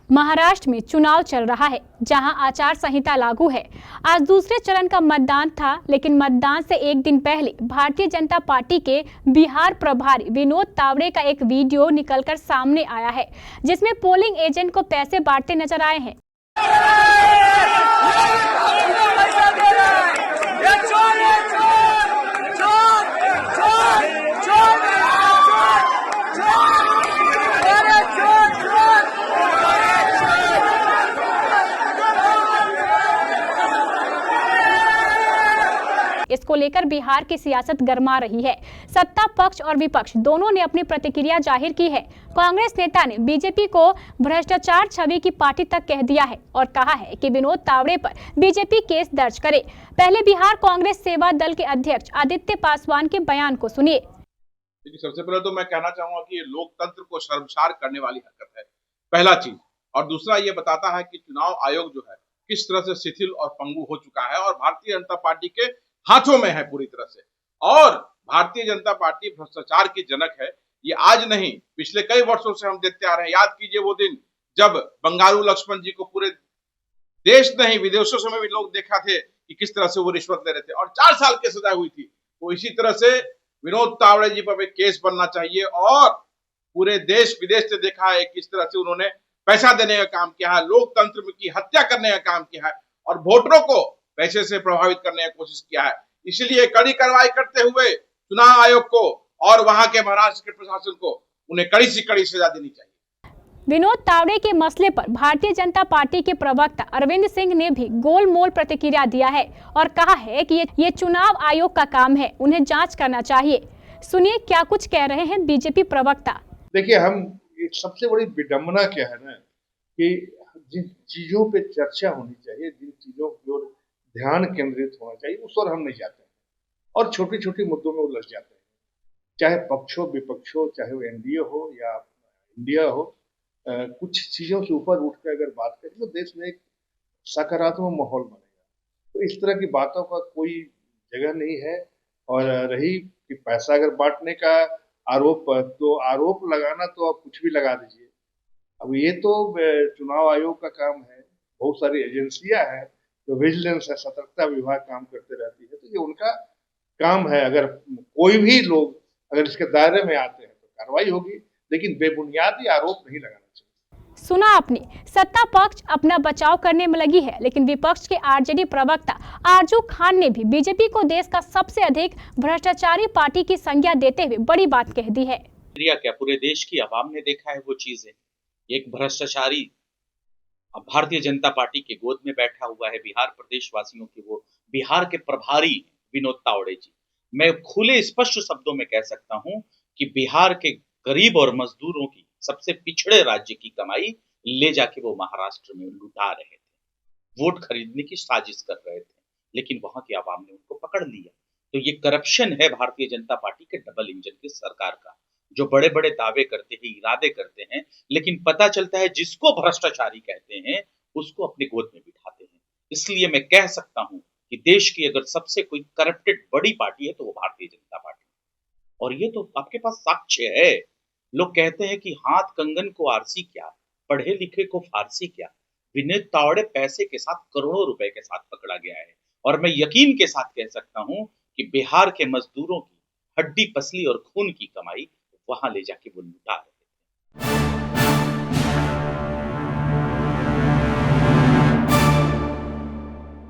महाराष्ट्र में चुनाव चल रहा है, जहां आचार संहिता लागू है। आज दूसरे चरण का मतदान था, लेकिन मतदान से एक दिन पहले भारतीय जनता पार्टी के बिहार प्रभारी विनोद तावड़े का एक वीडियो निकलकर सामने आया है, जिसमें पोलिंग एजेंट को पैसे बांटते नजर आए हैं। इसको लेकर बिहार की सियासत गरमा रही है। सत्ता पक्ष और विपक्ष दोनों ने अपनी प्रतिक्रिया जाहिर की है। कांग्रेस नेता ने बीजेपी को भ्रष्टाचार छवि की पार्टी तक कह दिया है और कहा है कि विनोद तावड़े पर बीजेपी केस दर्ज करे। पहले बिहार कांग्रेस सेवा दल के अध्यक्ष आदित्य पासवान के बयान को सुनिए। सबसे पहले तो मैं कहना चाहूंगा कि ये लोकतंत्र को शर्मसार करने वाली हरकत है, पहला चीज। और दूसरा ये बताता है कि चुनाव आयोग जो है किस तरह से शिथिल और पंगु हो चुका है और भारतीय जनता पार्टी के हाथों में है पूरी तरह से। और भारतीय जनता पार्टी भ्रष्टाचार की जनक है। ये आज नहीं, पिछले कई वर्षों से हम देखते आ रहे हैं। याद कीजिए वो दिन जब बंगारू लक्ष्मण जी को पूरे देश नहीं विदेशों में भी लोग देखा थे कि किस तरह से वो रिश्वत ले रहे थे और 4 साल की सजा हुई थी। तो इसी तरह से विनोद तावड़े जी पर भी केस बनना चाहिए। और पूरे देश विदेश से देखा है किस तरह से उन्होंने पैसा देने का काम किया है, लोकतंत्र की हत्या करने का काम किया है और वोटरों को पैसे से प्रभावित करने की कोशिश किया है। इसलिए कड़ी कार्रवाई करते हुए चुनाव आयोग को और वहां के महाराष्ट्र के प्रशासन को उन्हें कड़ी से कड़ी सजा देनी चाहिए। विनोद तावड़े के मसले पर भारतीय जनता पार्टी के प्रवक्ता अरविंद सिंह ने भी गोलमोल प्रतिक्रिया दिया है और कहा है कि ये चुनाव आयोग का काम है, उन्हें जांच करना चाहिए। सुनिए क्या कुछ कह रहे हैं बीजेपी प्रवक्ता। देखिए, हम सबसे बड़ी विडंबना क्या है ना कि जिन चीजों पे चर्चा होनी चाहिए, जिन चीजों की ओर ध्यान केंद्रित होना चाहिए, उस ओर हम नहीं जाते हैं और छोटी छोटी मुद्दों में उलझ जाते हैं। चाहे पक्ष हो विपक्ष हो, चाहे वो एनडीए हो या इंडिया हो, कुछ चीजों से ऊपर उठकर अगर बात करें तो देश में एक सकारात्मक माहौल बनेगा। तो इस तरह की बातों का कोई जगह नहीं है। और रही कि पैसा अगर बांटने का आरोप, तो आरोप लगाना तो आप कुछ भी लगा दीजिए। अब ये तो चुनाव आयोग का काम है, बहुत सारी एजेंसियां हैं जो विजिलेंस है, सतर्कता विभाग काम करते रहती है, तो ये उनका काम है। अगर कोई भी लोग अगर इसके दायरे में आते हैं तो कार्रवाई होगी, लेकिन बेबुनियादी आरोप नहीं लगाना चाहिए। सुना आपने, सत्ता पक्ष अपना बचाव करने में लगी है, लेकिन विपक्ष के आरजेडी प्रवक्ता आरजू खान ने भी बीजेपी को देश का सबसे अधिक भ्रष्टाचारी पार्टी की संज्ञा देते हुए बड़ी बात कह दी है। क्या पूरे देश की आवाम ने देखा है वो चीजें? एक भ्रष्टाचारी भारतीय जनता पार्टी के गोद में बैठा हुआ है बिहार प्रदेश वासियों के, वो बिहार के प्रभारी विनोद तावड़े जी। मैं खुले स्पष्ट शब्दों में कह सकता हूं कि बिहार के गरीब और मजदूरों की सबसे पिछड़े राज्य की कमाई ले जाके वो महाराष्ट्र में लुटा रहे थे, वोट खरीदने की साजिश कर रहे थे, लेकिन वहां की आवाम ने उनको पकड़ लिया। तो ये करप्शन है भारतीय जनता पार्टी के डबल इंजन की सरकार का, जो बड़े बड़े दावे करते हैं, इरादे करते हैं, लेकिन पता चलता है जिसको भ्रष्टाचारी कहते हैं उसको अपने गोद में बिठाते हैं। इसलिए मैं कह सकता हूं कि देश की अगर सबसे कोई करप्टेड बड़ी पार्टी है तो वो भारतीय जनता पार्टी। और ये तो आपके पास साक्ष्य है। लोग कहते हैं कि हाथ कंगन को आरसी क्या, पढ़े लिखे को फारसी क्या। विनोद तावड़े पैसे के साथ करोड़ों रुपए के साथ पकड़ा गया है और मैं यकीन के साथ कह सकता हूं कि बिहार के मजदूरों की हड्डी पसली और खून की कमाई वहां ले जाके वो लुटा रहे।